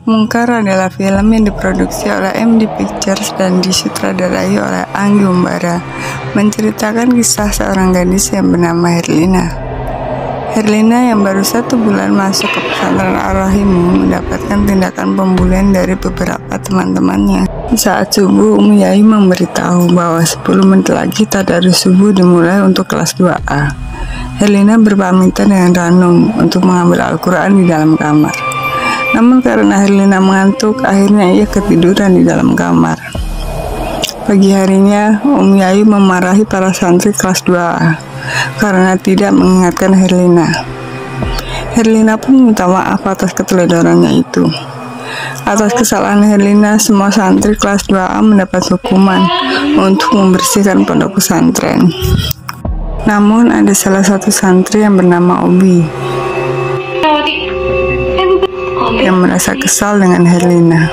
Mungkar adalah film yang diproduksi oleh MD Pictures dan disutradarai oleh Anggi Umbara, menceritakan kisah seorang gadis yang bernama Herlina. Herlina yang baru 1 bulan masuk ke pesantren Ar-Rahimu mendapatkan tindakan pembulian dari beberapa teman-temannya. Saat subuh, Umi Yayu memberitahu bahwa 10 menit lagi tadarus subuh dimulai untuk kelas 2A. Herlina berpamitan dengan Ranum untuk mengambil Al-Quran di dalam kamar. Namun karena Herlina mengantuk, akhirnya ia ketiduran di dalam kamar. Pagi harinya, Umi Yayu memarahi para santri kelas 2A karena tidak mengingatkan Herlina. Herlina pun minta maaf atas keteledorannya itu. Atas kesalahan Herlina, semua santri kelas 2A mendapat hukuman untuk membersihkan pondok pesantren. Namun ada salah satu santri yang bernama Obi yang merasa kesal dengan Herlina.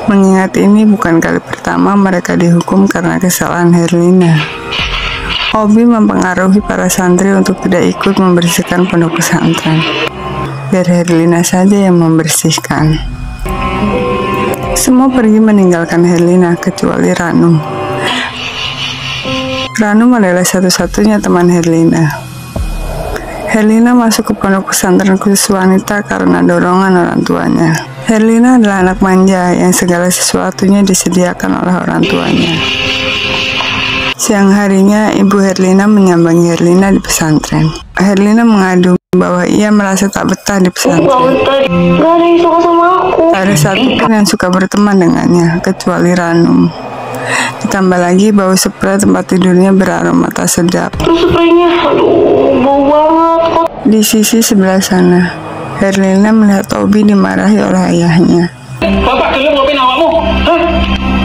Mengingat ini bukan kali pertama mereka dihukum karena kesalahan Herlina. Obi mempengaruhi para santri untuk tidak ikut membersihkan pondok pesantren. Biar Herlina saja yang membersihkan. Semua pergi meninggalkan Herlina kecuali Ranum. Ranum adalah satu-satunya teman Herlina. Herlina masuk ke pondok pesantren khusus wanita karena dorongan orang tuanya. Herlina adalah anak manja yang segala sesuatunya disediakan oleh orang tuanya. Siang harinya, ibu Herlina menyambangi Herlina di pesantren. Herlina mengadu bahwa ia merasa tak betah di pesantren. Gak ada yang suka sama aku. Tak ada satupun yang suka berteman dengannya, kecuali Ranum. Ditambah lagi bau spray tempat tidurnya beraroma tak sedap. Terus spraynya, aduh, bau banget kok. Di sisi sebelah sana, Herlina melihat Obi dimarahi oleh ayahnya. Bapak dulu ngopin awakmu, hah?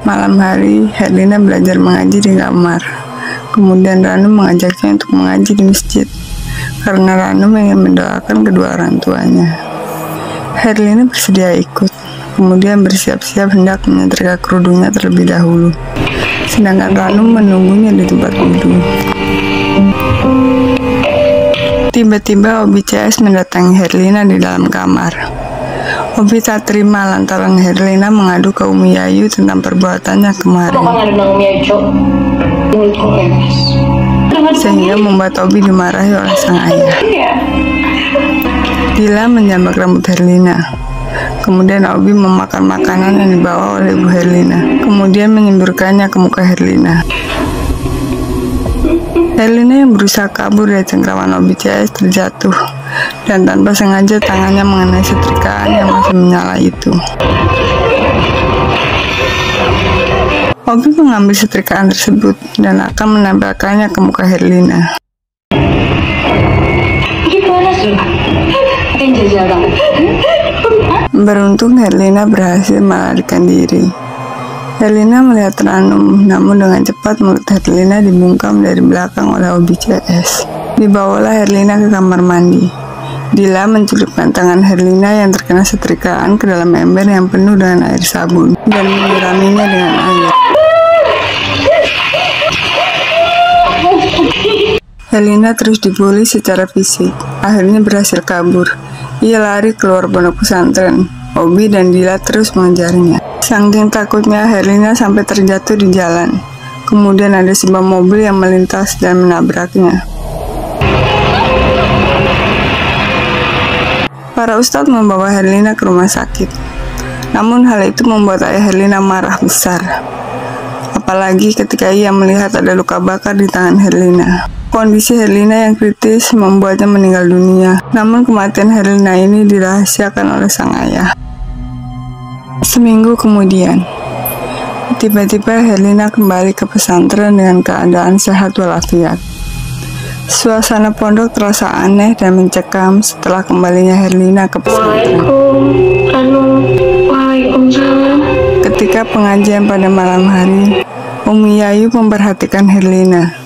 Malam hari, Herlina belajar mengaji di kamar. Kemudian Ranum mengajaknya untuk mengaji di masjid, karena Ranum ingin mendoakan kedua orang tuanya. Herlina bersedia ikut, kemudian bersiap-siap hendak menyetrika kerudungnya terlebih dahulu. Sedangkan Ranum menunggunya di tempat wudhu. Tiba-tiba Obi CS mendatangi Herlina di dalam kamar. Obi tak terima lantaran Herlina mengadu ke Umi Yayu tentang perbuatannya kemarin. Sehingga membuat Obi dimarahi oleh sang ayah. Dila menjambak rambut Herlina. Kemudian Obi memakan makanan yang dibawa oleh ibu Herlina. Kemudian menyemburkannya ke muka Herlina. Herlina yang berusaha kabur dari cengkraman Obi CS terjatuh, dan tanpa sengaja tangannya mengenai setrikaan yang masih menyala itu. Obi mengambil setrikaan tersebut dan akan menempelkannya ke muka Herlina. Beruntung Herlina berhasil melarikan diri. Herlina melihat Ranum, namun dengan cepat mulut Herlina dibungkam dari belakang oleh Obi CS. Dibawalah Herlina ke kamar mandi. Dila mencelupkan tangan Herlina yang terkena setrikaan ke dalam ember yang penuh dengan air sabun dan menyiraminya dengan air. Herlina terus dibully secara fisik. Akhirnya berhasil kabur. Ia lari keluar pondok pesantren. Obi dan Dila terus mengejarnya. Saking takutnya, Herlina sampai terjatuh di jalan. Kemudian ada sebuah mobil yang melintas dan menabraknya. Para ustadz membawa Herlina ke rumah sakit. Namun hal itu membuat ayah Herlina marah besar. Apalagi ketika ia melihat ada luka bakar di tangan Herlina. Kondisi Herlina yang kritis membuatnya meninggal dunia. Namun kematian Herlina ini dirahasiakan oleh sang ayah. Seminggu kemudian, tiba-tiba Herlina kembali ke pesantren dengan keadaan sehat walafiat. Suasana pondok terasa aneh dan mencekam setelah kembalinya Herlina ke pesantren. Waalaikumsalam. Ketika pengajian pada malam hari, Umi Yayu memperhatikan Herlina.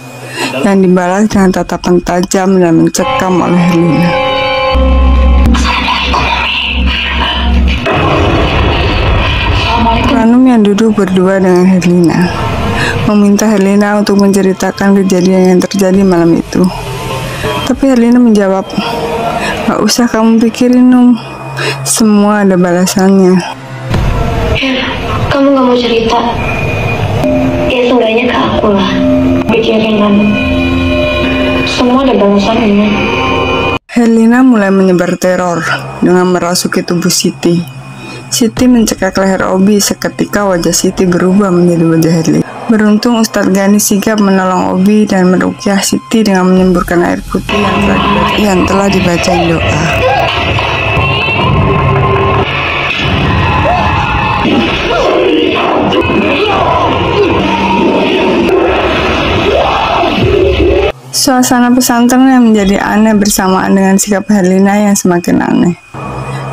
yang dibalas dengan tatapan tajam dan mencekam oleh Herlina. Ranum yang duduk berdua dengan Herlina meminta Herlina untuk menceritakan kejadian yang terjadi malam itu. Tapi Herlina menjawab, "Gak usah kamu pikirin, Num. Semua ada balasannya." Kamu gak mau cerita? Ya seenggaknya ke aku lah. Pikirin kamu. Semua ada balasannya. Herlina mulai menyebar teror dengan merasuki tubuh Siti. Siti mencekak leher Obi, seketika wajah Siti berubah menjadi wajah Herlina. Beruntung Ustadz Gani sigap menolong Obi dan meruqyah Siti dengan menyemburkan air putih yang telah dibaca doa. Suasana pesantren yang menjadi aneh bersamaan dengan sikap Herlina yang semakin aneh.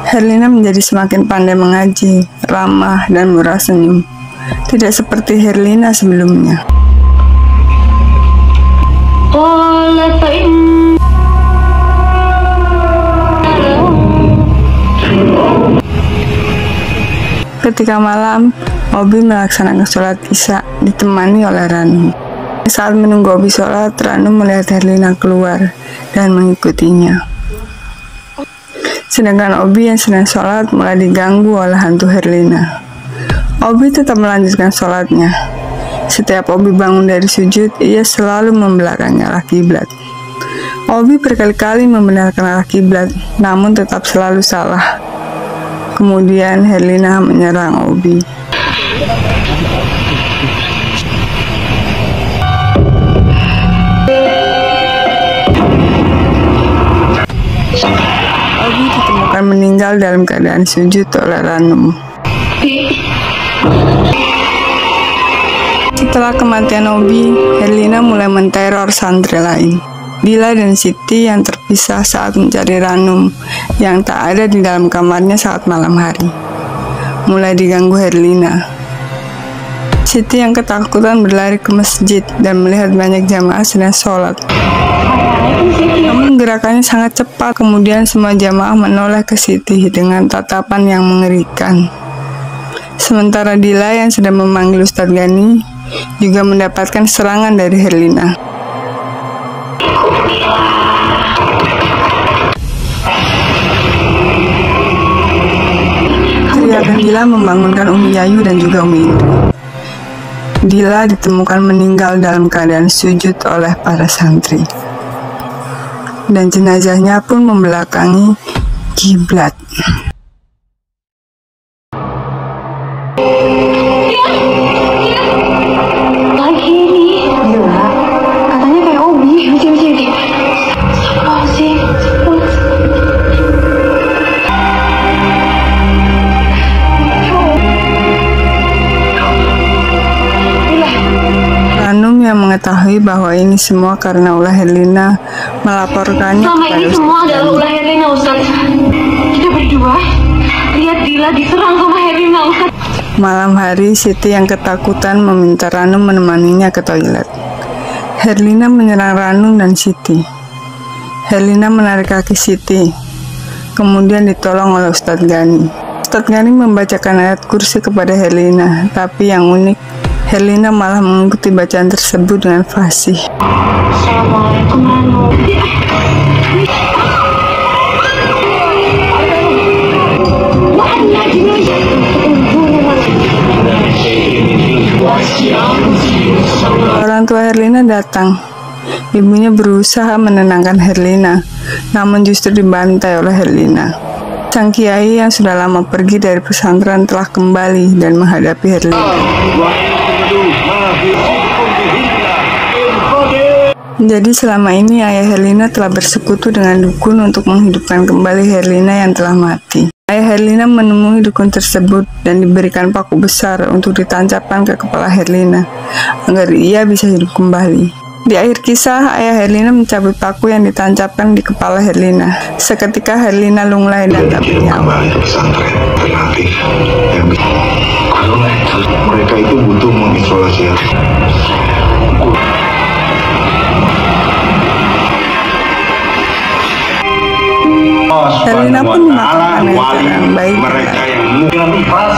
Herlina menjadi semakin pandai mengaji, ramah, dan murah senyum. Tidak seperti Herlina sebelumnya. Ketika malam, Obi melaksanakan sholat Isya ditemani oleh Ranum. Saat menunggu Obi sholat, Ranum melihat Herlina keluar dan mengikutinya. Sedangkan Obi yang sedang sholat mulai diganggu oleh hantu Herlina. Obi tetap melanjutkan sholatnya. Setiap Obi bangun dari sujud, ia selalu membelakangi arah kiblat. Obi berkali-kali membenarkan arah kiblat, namun tetap selalu salah. Kemudian Herlina menyerang Obi. Obi ditemukan meninggal dalam keadaan sujud oleh Ranum. Setelah kematian Obi, Herlina mulai menteror santri lain. Dila dan Siti yang terpisah saat mencari Ranum yang tak ada di dalam kamarnya saat malam hari. Mulai diganggu Herlina. Siti yang ketakutan berlari ke masjid dan melihat banyak jamaah sedang sholat. Namun gerakannya sangat cepat, kemudian semua jamaah menoleh ke Siti dengan tatapan yang mengerikan. Sementara Dila yang sedang memanggil Ustadz Gani juga mendapatkan serangan dari Herlina. Teriakan Dila membangunkan Umi Yayu dan juga Umi Indri. Dila ditemukan meninggal dalam keadaan sujud oleh para santri. Dan jenazahnya pun membelakangi kiblat. Lagi nih. Gila. Katanya kayak Obi. Sini. Apa sih? Ranum yang mengetahui bahwa ini semua karena ulah Herlina melaporkannya Selama kepada ini semua adalah ulah Herlina, Ustaz. Kita berdua lihat Dila diserang sama Herlina, Ustaz. Malam hari, Siti yang ketakutan meminta Ranum menemaninya ke toilet. Herlina menyerang Ranum dan Siti. Herlina menarik kaki Siti, kemudian ditolong oleh Ustadz Gani. Ustadz Gani membacakan ayat kursi kepada Herlina, tapi yang unik, Herlina malah mengikuti bacaan tersebut dengan fasih. Assalamualaikum Ranum. Orang tua Herlina datang. Ibunya berusaha menenangkan Herlina, namun justru dibantai oleh Herlina. Sang kiai yang sudah lama pergi dari pesantren telah kembali dan menghadapi Herlina. Jadi selama ini ayah Herlina telah bersekutu dengan dukun untuk menghidupkan kembali Herlina yang telah mati. Ayah Herlina menemui dukun tersebut dan diberikan paku besar untuk ditancapkan ke kepala Herlina agar ia bisa hidup kembali. Di akhir kisah, ayah Herlina mencabut paku yang ditancapkan di kepala Herlina. Seketika Herlina lunglai dan tak bernyawa. Mereka itu butuh mengisolasi. Herlina pun melakukan cara yang baik. Mereka yang mungkin ikhlas